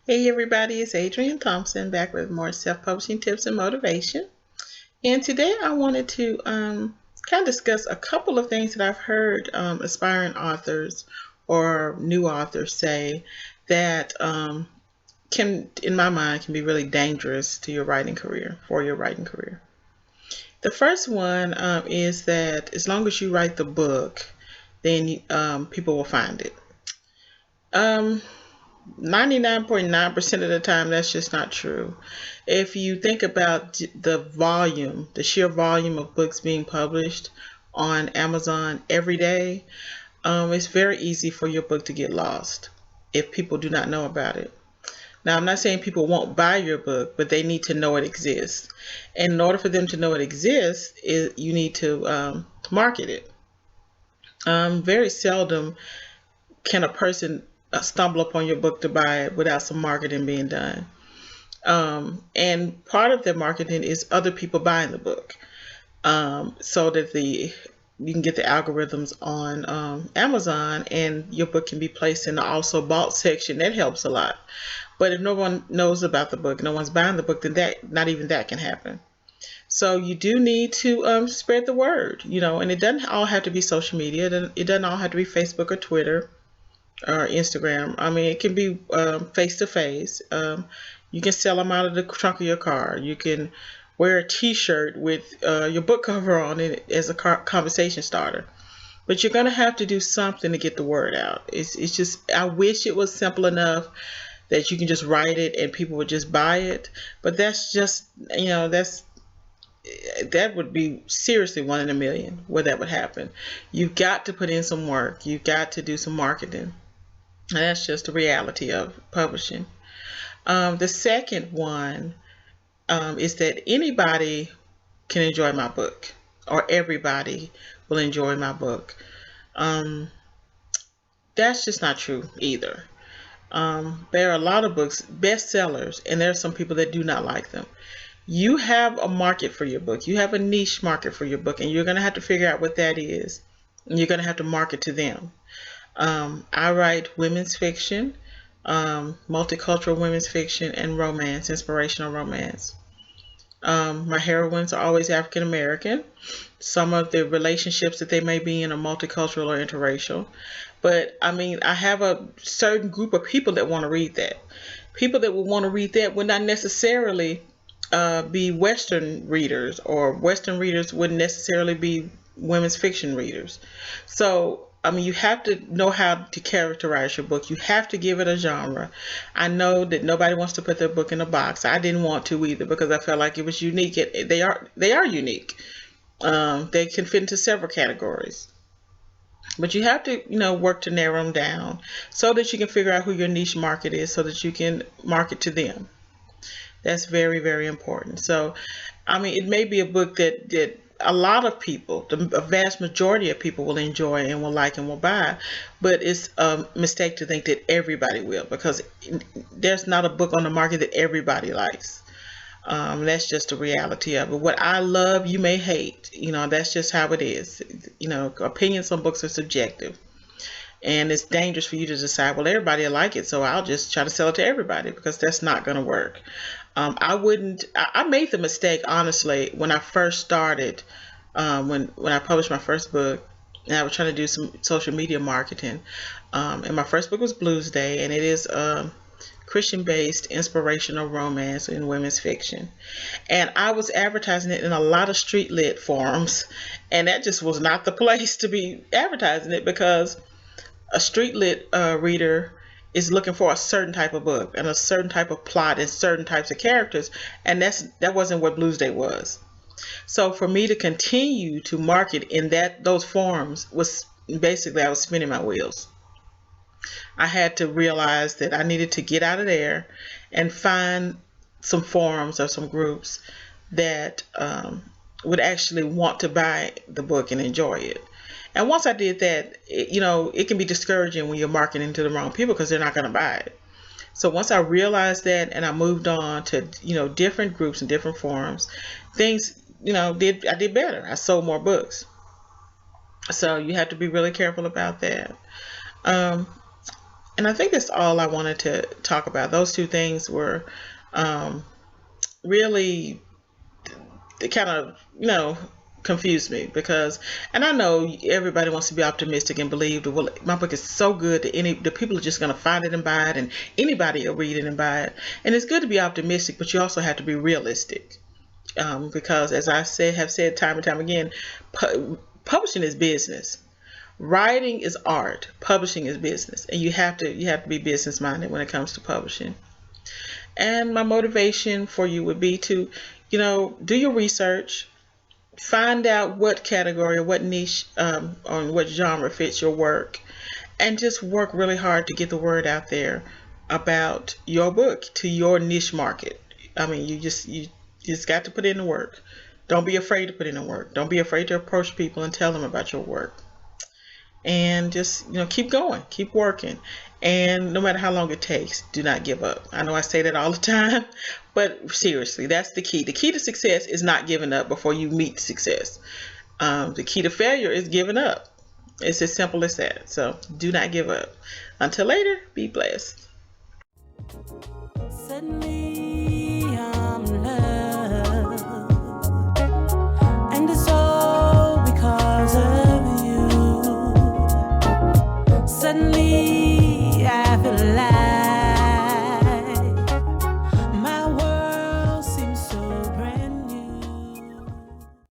Hey everybody, it's Adrienne Thompson back with more self-publishing tips and motivation. And today I wanted to kind of discuss a couple of things that I've heard aspiring authors or new authors say that can, in my mind, can be really dangerous to your writing career, for your writing career. The first one is that as long as you write the book, then people will find it. Um, 99.9% of the time, that's just not true. If you think about the volume, the sheer volume of books being published on Amazon every day, it's very easy for your book to get lost if people do not know about it. Now, I'm not saying people won't buy your book, but they need to know it exists. And in order for them to know it exists, you need to market it. Very seldom can a person stumble upon your book to buy it without some marketing being done. And part of the marketing is other people buying the book, so that you can get the algorithms on Amazon, and your book can be placed in the also bought section. That helps a lot. But if no one knows about the book, no one's buying the book, then that not even that can happen. So you do need to spread the word, and it doesn't all have to be social media. It doesn't all have to be Facebook or Twitter or Instagram. I mean, it can be face to face. You can sell them out of the trunk of your car. You can wear a T-shirt with your book cover on it as a conversation starter. But you're gonna have to do something to get the word out. It's just, I wish it was simple enough that you can just write it and people would just buy it. But that's just, that would be seriously one in a million where that would happen. You've got to put in some work. You've got to do some marketing. And that's just the reality of publishing. The second one is that anybody can enjoy my book, or everybody will enjoy my book. Um, that's just not true either. There are a lot of books, bestsellers, and there are some people that do not like them. You have a market for your book. You have a niche market for your book, and you're going to have to figure out what that is. And you're going to have to market to them. I write women's fiction, multicultural women's fiction, and romance, inspirational romance. My heroines are always African American. Some of the relationships that they may be in are multicultural or interracial. But I mean, I have a certain group of people that want to read that. People that would want to read that would not necessarily be Western readers, or Western readers wouldn't necessarily be women's fiction readers. So, I mean, you have to know how to characterize your book. You have to give it a genre. I know that nobody wants to put their book in a box. I didn't want to either because I felt like it was unique. They are unique. They can fit into several categories. But you have to, work to narrow them down so that you can figure out who your niche market is so that you can market to them. That's very, very important. So, I mean, it may be a book that a lot of people, a vast majority of people will enjoy and will like and will buy, but it's a mistake to think that everybody will, because there's not a book on the market that everybody likes. That's just the reality of it. What I love, you may hate. That's just how it is. Opinions on books are subjective. And it's dangerous for you to decide, well, everybody will like it, so I'll just try to sell it to everybody, because that's not going to work. I wouldn't. I made the mistake, honestly, when I first started, when I published my first book, and I was trying to do some social media marketing. And my first book was Blues Day, and it is Christian-based inspirational romance in women's fiction. And I was advertising it in a lot of street lit forums, and that just was not the place to be advertising it, because a street lit reader is looking for a certain type of book and a certain type of plot and certain types of characters, and that wasn't what Blues Day was. So for me to continue to market in those forms was basically, I was spinning my wheels. I had to realize that I needed to get out of there and find some forums or some groups that would actually want to buy the book and enjoy it. And once I did that, it can be discouraging when you're marketing to the wrong people because they're not going to buy it. So once I realized that, and I moved on to, different groups and different forums, things, I did better. I sold more books. So you have to be really careful about that. Um, And I think that's all I wanted to talk about. Those two things were um, really kind of, confused me because, and I know everybody wants to be optimistic and believe that, well, my book is so good that the people are just going to find it and buy it, and anybody will read it and buy it. And it's good to be optimistic, but you also have to be realistic, because as I have said time and time again, publishing is business. Writing is art. Publishing is business, and you have to be business minded when it comes to publishing. And my motivation for you would be to, do your research, find out what category or what niche, or what genre fits your work, and just work really hard to get the word out there about your book to your niche market. I mean, you just got to put in the work. Don't be afraid to put in the work. Don't be afraid to approach people and tell them about your work. And just, keep going, keep working. And no matter how long it takes, do not give up. I know I say that all the time, but seriously, that's the key. The key to success is not giving up before you meet success. The key to failure is giving up. It's as simple as that. So do not give up. Until later, be blessed. Suddenly I'm in love, and it's all because of you. Suddenly